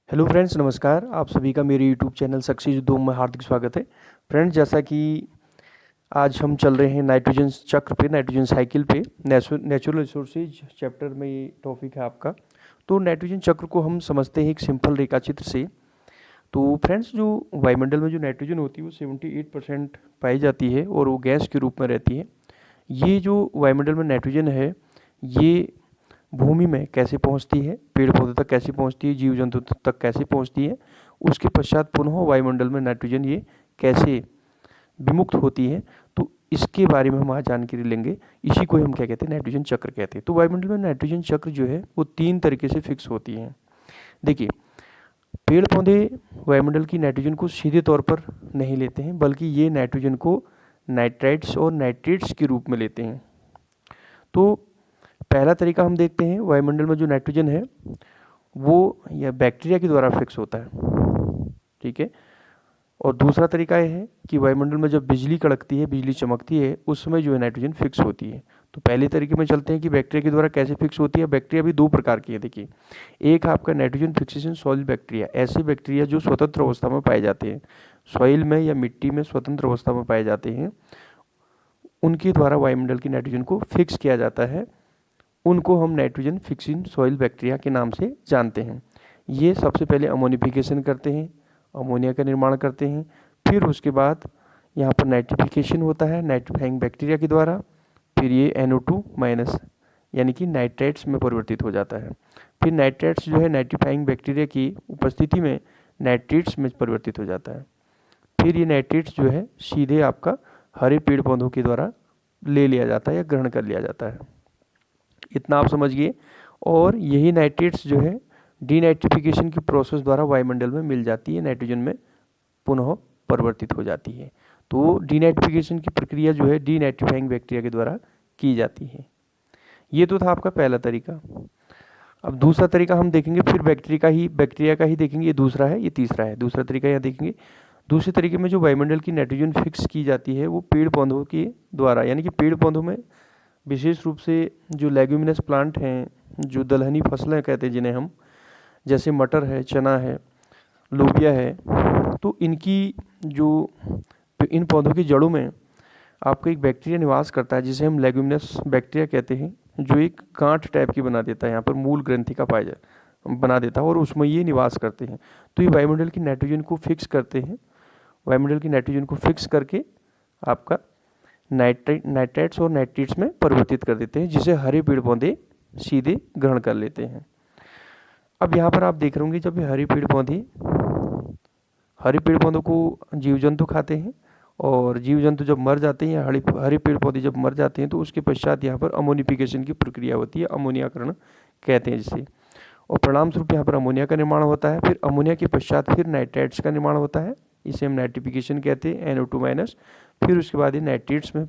Hello friends, नमस्कार। आप सभी का मेरे यूट्यूब चैनल सक्सेस डोम में हार्दिक स्वागत है। फ्रेंड्स, जैसा कि आज हम चल रहे हैं नाइट्रोजन चक्र पे, नाइट्रोजन साइकिल पे, नेचुरल रिसोर्सेज चैप्टर में ये टॉपिक है आपका। तो नाइट्रोजन चक्र को हम समझते हैं एक सिंपल रेखा चित्र से। तो फ्रेंड्स, जो वायुमंडल में जो नाइट्रोजन होती है वो 78% पाई जाती है और वो गैस के रूप में रहती है। ये जो वायुमंडल में नाइट्रोजन है, ये भूमि में कैसे पहुंचती है, पेड़ पौधों तक कैसे पहुंचती है, जीव जंतु तक कैसे पहुंचती है, उसके पश्चात पुनः वायुमंडल में नाइट्रोजन ये कैसे विमुक्त होती है, तो इसके बारे में हम आज जानकारी लेंगे। इसी को हम क्या कहते हैं, नाइट्रोजन चक्र कहते हैं। तो वायुमंडल में नाइट्रोजन चक्र जो है वो 3 तरीके से फिक्स होती है। देखिए, पेड़ पौधे वायुमंडल की नाइट्रोजन को सीधे तौर पर नहीं लेते हैं, बल्कि ये नाइट्रोजन को नाइट्राइट्स और नाइट्रेट्स के रूप में लेते हैं। तो पहला तरीका हम देखते हैं, वायुमंडल में जो नाइट्रोजन है वो या बैक्टीरिया के द्वारा फिक्स होता है, ठीक है। और दूसरा तरीका यह है कि वायुमंडल में जब बिजली कड़कती है, बिजली चमकती है, उस समय जो है नाइट्रोजन फिक्स होती है। तो पहले तरीके में चलते हैं कि बैक्टीरिया के द्वारा कैसे फिक्स होती है। बैक्टीरिया भी 2 प्रकार की है। देखिए, एक आपका नाइट्रोजन फिक्सेशन सॉइल बैक्टीरिया, ऐसे बैक्टीरिया जो स्वतंत्र अवस्था में पाए जाते हैं, सॉइल में या मिट्टी में स्वतंत्र अवस्था में पाए जाते हैं, उनके द्वारा वायुमंडल की नाइट्रोजन को फिक्स किया जाता है। उनको हम नाइट्रोजन फिक्सिंग सॉइल बैक्टीरिया के नाम से जानते हैं। ये सबसे पहले अमोनिफिकेशन करते हैं, अमोनिया का निर्माण करते हैं। फिर उसके बाद यहाँ पर नाइट्रिफिकेशन होता है नाइट्रीफाइंग बैक्टीरिया के द्वारा। फिर ये NO2 माइनस यानी कि नाइट्रेट्स में परिवर्तित हो जाता है। फिर नाइट्रेट्स जो है नाइट्रीफाइंग बैक्टीरिया की उपस्थिति में नाइट्रेट्स में परिवर्तित हो जाता है। फिर ये नाइट्रेट्स जो है सीधे आपका हरे पेड़ पौधों के द्वारा ले लिया जाता है या ग्रहण कर लिया जाता है। इतना आप समझ गए। और यही नाइट्रेट्स जो है डीनाइट्रिफिकेशन की प्रोसेस द्वारा वायुमंडल में मिल जाती है, नाइट्रोजन में पुनः परिवर्तित हो जाती है। तो डीनाइट्रिफिकेशन की प्रक्रिया जो है डीनाइट्रीफाइंग बैक्टीरिया के द्वारा की जाती है। ये तो था आपका पहला तरीका। अब दूसरा तरीका हम देखेंगे, फिर बैक्टीरिया का ही देखेंगे। ये दूसरा है, ये तीसरा है। दूसरा तरीका यहाँ देखेंगे। दूसरे तरीके में जो वायुमंडल की नाइट्रोजन फिक्स की जाती है वो पेड़ पौधों के द्वारा, यानी कि पेड़ पौधों में विशेष रूप से जो लेग्यूमिनस प्लांट हैं, जो दलहनी फसलें कहते हैं जिन्हें हम, जैसे मटर है, चना है, लोबिया है, तो इनकी जो इन पौधों की जड़ों में आपको एक बैक्टीरिया निवास करता है जिसे हम लेग्यूमिनस बैक्टीरिया कहते हैं, जो एक गांठ टाइप की बना देता है, यहाँ पर मूल ग्रंथि का बना देता है और उसमें ये निवास करते हैं। तो ये वायुमंडल की नाइट्रोजन को फिक्स करते हैं। वायुमंडल की नाइट्रोजन को फिक्स करके आपका नाइट्रेट्स और नाइट्रेट्स में परिवर्तित कर देते हैं, जिसे हरे पेड़ पौधे सीधे ग्रहण कर लेते हैं। अब यहाँ पर आप देख रहे होंगे, जब ये हरे पेड़ पौधों को जीव जंतु खाते हैं, और जीव जंतु जब मर जाते हैं या हरे पेड़ पौधे जब मर जाते हैं, तो उसके पश्चात यहाँ पर अमोनिफिकेशन की प्रक्रिया होती है, अमोनियाकरण कहते हैं जिसे। और परिणाम स्वरूप यहाँ पर अमोनिया का निर्माण होता है। फिर अमोनिया के पश्चात फिर नाइट्रेट्स का निर्माण होता है, इसे हम नाइट्रिफिकेशन कहते हैं, NO2 माइनस। फिर उसके बाद ये नाइट्रेट्स में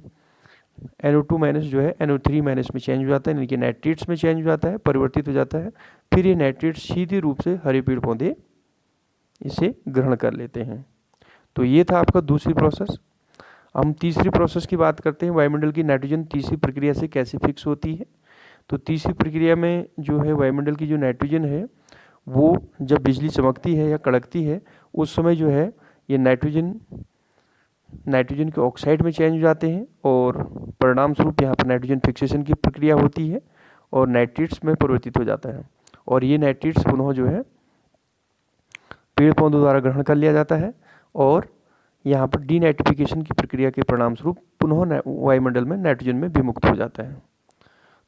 NO2 माइनस जो है NO3 माइनस में चेंज हो जाता है, यानी कि नाइट्रेट्स में चेंज हो जाता है, परिवर्तित हो जाता है। फिर ये नाइट्रेट्स सीधे रूप से हरे पेड़ पौधे इसे ग्रहण कर लेते हैं। तो ये था आपका दूसरी प्रोसेस। हम तीसरी प्रोसेस की बात करते हैं, वायुमंडल की नाइट्रोजन तीसरी प्रक्रिया से कैसे फिक्स होती है। तो तीसरी प्रक्रिया में जो है वायुमंडल की जो नाइट्रोजन है वो जब बिजली चमकती है या कड़कती है, उस समय जो है ये नाइट्रोजन के ऑक्साइड में चेंज हो जाते हैं, और परिणाम स्वरूप यहाँ पर नाइट्रोजन फिक्सेशन की प्रक्रिया होती है और नाइट्रेट्स में परिवर्तित हो जाता है। और ये नाइट्रेट्स पुनः जो है पेड़ पौधों द्वारा ग्रहण कर लिया जाता है, और यहाँ पर डीनाइट्रिफिकेशन की प्रक्रिया के परिणाम स्वरूप पुनः वायुमंडल में नाइट्रोजन में विमुक्त हो जाता है।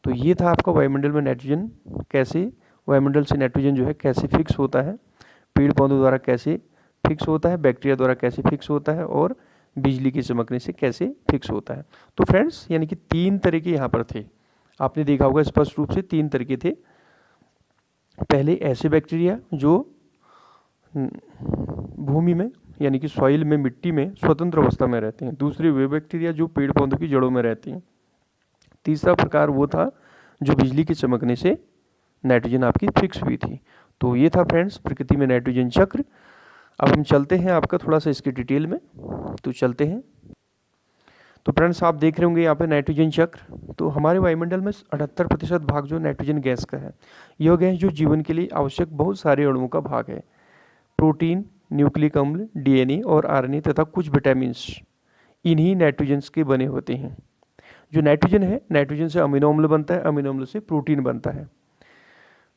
तो ये था आपका वायुमंडल में नाइट्रोजन कैसे, वायुमंडल से नाइट्रोजन जो है कैसे फिक्स होता है, पेड़ पौधों द्वारा कैसे फिक्स होता है, बैक्टीरिया द्वारा कैसे फिक्स होता है, और बिजली के चमकने से कैसे फिक्स होता है। तो फ्रेंड्स, यानी कि 3 तरीके यहाँ पर थे। आपने देखा होगा स्पष्ट रूप से 3 तरीके थे। पहले ऐसे बैक्टीरिया जो भूमि में यानी कि सॉइल में, मिट्टी में स्वतंत्र अवस्था में रहते हैं। दूसरे वे बैक्टीरिया जो पेड़ पौधों की जड़ों में रहते हैं। तीसरा प्रकार वो था जो बिजली के चमकने से नाइट्रोजन आपकी फिक्स हुई थी। तो ये था फ्रेंड्स प्रकृति में नाइट्रोजन चक्र। अब हम चलते हैं आपका थोड़ा सा इसके डिटेल में, तो चलते हैं। तो फ्रेंड्स, आप देख रहे होंगे यहाँ पे नाइट्रोजन चक्र। तो हमारे वायुमंडल में 78% भाग जो नाइट्रोजन गैस का है। यह गैस जो जीवन के लिए आवश्यक बहुत सारे अणुओं का भाग है। प्रोटीन, न्यूक्लिक अम्ल, डीएनए और आरएनए तथा कुछ विटामिन्स इन्हीं नाइट्रोजन्स के बने होते हैं। जो नाइट्रोजन है, नाइट्रोजन से अमीनो अम्ल बनता है, अमीनो अम्ल से प्रोटीन बनता है।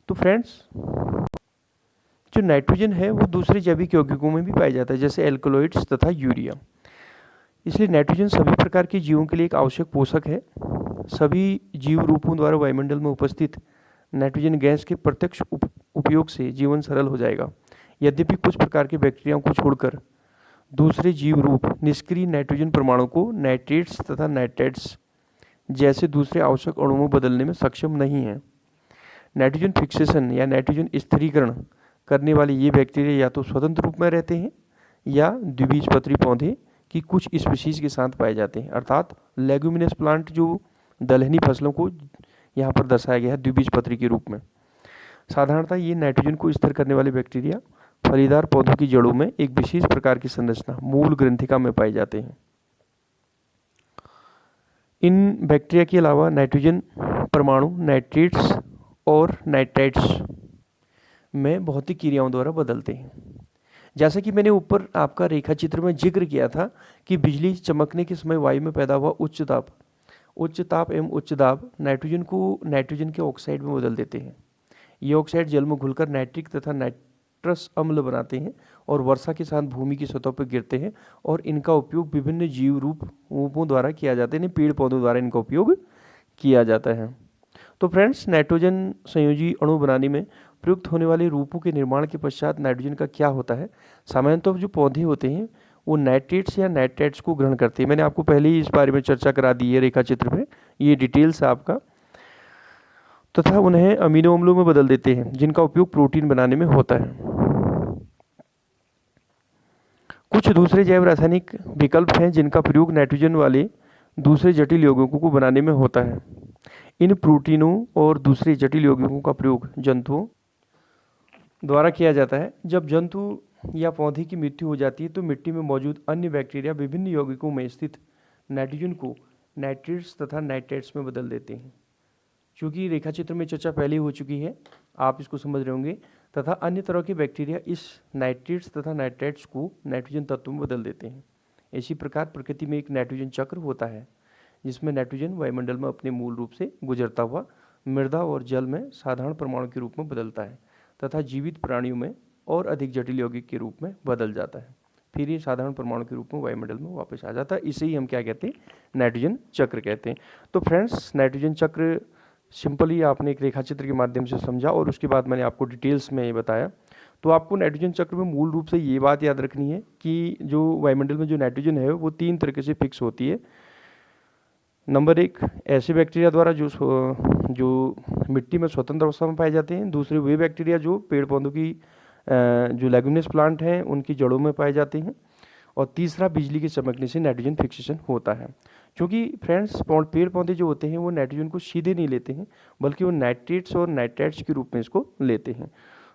तो फ्रेंड्स, जो नाइट्रोजन है वो दूसरे जैविक यौगिकों में भी पाया जाता है, जैसे एल्कलॉइड्स तथा यूरिया। इसलिए नाइट्रोजन सभी प्रकार के जीवों के लिए एक आवश्यक पोषक है। सभी जीव रूपों द्वारा वायुमंडल में उपस्थित नाइट्रोजन गैस के प्रत्यक्ष उपयोग से जीवन सरल हो जाएगा। यद्यपि कुछ प्रकार के बैक्टीरियाओं को छोड़कर दूसरे जीव रूप निष्क्रिय नाइट्रोजन परमाणु को नाइट्रेट्स तथा नाइट्राइट्स जैसे दूसरे आवश्यक अणुओं में बदलने में सक्षम नहीं है। नाइट्रोजन फिक्सेशन या नाइट्रोजन स्थिरीकरण करने वाले ये बैक्टीरिया या तो स्वतंत्र रूप में रहते हैं या द्विबीजपत्री पौधे की कुछ स्पीशीज के साथ पाए जाते हैं, अर्थात लेग्यूमिनस प्लांट, जो दलहनी फसलों को यहाँ पर दर्शाया गया है द्विबीजपत्री के रूप में। साधारणतः ये नाइट्रोजन को स्थिर करने वाले बैक्टीरिया फलीदार पौधों की जड़ों में एक विशेष प्रकार की संरचना मूल ग्रंथिका में पाए जाते हैं। इन बैक्टीरिया के अलावा नाइट्रोजन परमाणु नाइट्रेट्स और नाइट्राइट्स में भौतिक क्रियाओं द्वारा बदलते हैं। जैसा कि मैंने ऊपर आपका रेखा चित्र में जिक्र किया था कि बिजली चमकने के समय वायु में पैदा हुआ उच्च ताप एवं उच्च दाब नाइट्रोजन को नाइट्रोजन के ऑक्साइड में बदल देते हैं। ये ऑक्साइड जल में घुलकर नाइट्रिक तथा नाइट्रस अम्ल बनाते हैं और वर्षा के साथ भूमि की सतह पर गिरते हैं, और इनका उपयोग विभिन्न जीव रूपों द्वारा किया जाता है, पेड़ पौधों द्वारा इनका उपयोग किया जाता है। तो फ्रेंड्स, नाइट्रोजन संयोजी अणु बनाने में प्रयुक्त होने वाले रूपों के निर्माण के पश्चात नाइट्रोजन का क्या होता है। सामान्यतः जो पौधे होते हैं वो नाइट्रेट्स या नाइट्राइट्स को ग्रहण करते हैं। मैंने आपको पहले ही इस बारे में चर्चा करा दी है रेखा चित्र में, ये डिटेल्स आपका, तथा उन्हें अमीनो अम्लों में बदल देते हैं जिनका उपयोग प्रोटीन बनाने में होता है। कुछ दूसरे जैव रासायनिक विकल्प हैं जिनका प्रयोग नाइट्रोजन वाले दूसरे जटिल यौगिकों को बनाने में होता है। इन प्रोटीनों और दूसरे जटिल यौगिकों का प्रयोग जंतुओं द्वारा किया जाता है। जब जंतु या पौधे की मृत्यु हो जाती है तो मिट्टी में मौजूद अन्य बैक्टीरिया विभिन्न यौगिकों में स्थित नाइट्रोजन को नाइट्रेट्स तथा नाइट्राइट्स में बदल देते हैं। चूँकि रेखा चित्र में चर्चा पहले हो चुकी है, आप इसको समझ रहे होंगे, तथा अन्य तरह के बैक्टीरिया इस नाइट्रेट्स तथा नाइट्राइट्स को नाइट्रोजन तत्व में बदल देते हैं। इसी प्रकार प्रकृति में एक नाइट्रोजन चक्र होता है जिसमें नाइट्रोजन वायुमंडल में अपने मूल रूप से गुजरता हुआ मृदा और जल में साधारण परमाणु के रूप में बदलता है तथा जीवित प्राणियों में और अधिक जटिल यौगिक के रूप में बदल जाता है। फिर ये साधारण परमाणु के रूप में वायुमंडल में वापस आ जाता है। इसे ही हम क्या कहते हैं, नाइट्रोजन चक्र कहते हैं। तो फ्रेंड्स, नाइट्रोजन चक्र सिंपली आपने एक रेखा चित्र के माध्यम से समझा और उसके बाद मैंने आपको डिटेल्स में ये बताया। तो आपको नाइट्रोजन चक्र में मूल रूप से ये बात याद रखनी है कि जो वायुमंडल में जो नाइट्रोजन है वो 3 तरीके से फिक्स होती है। नंबर 1, ऐसे बैक्टीरिया द्वारा जो मिट्टी में स्वतंत्र अवस्था में पाए जाते हैं। दूसरे वे बैक्टीरिया जो पेड़ पौधों की जो लेग्यूमिनस प्लांट हैं उनकी जड़ों में पाए जाते हैं। और तीसरा, बिजली के चमकने से नाइट्रोजन फिक्सेशन होता है। क्योंकि फ्रेंड्स, पेड़ पौधे जो होते हैं वो नाइट्रोजन को सीधे नहीं लेते हैं, बल्कि वो नाइट्रेट्स और नाइट्राइट्स के रूप में इसको लेते हैं।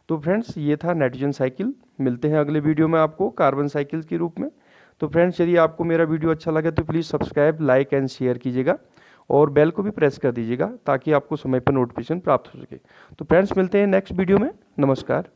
तो फ्रेंड्स, ये था नाइट्रोजन साइकिल। मिलते हैं अगले वीडियो में आपको कार्बन साइकिल के रूप में। तो फ्रेंड्स, यदि आपको मेरा वीडियो अच्छा लगे तो please subscribe, like and share कीजिएगा और बेल को भी प्रेस कर दीजिएगा ताकि आपको समय पर नोटिफिकेशन प्राप्त हो सके। तो फ्रेंड्स, मिलते हैं नेक्स्ट वीडियो में। नमस्कार।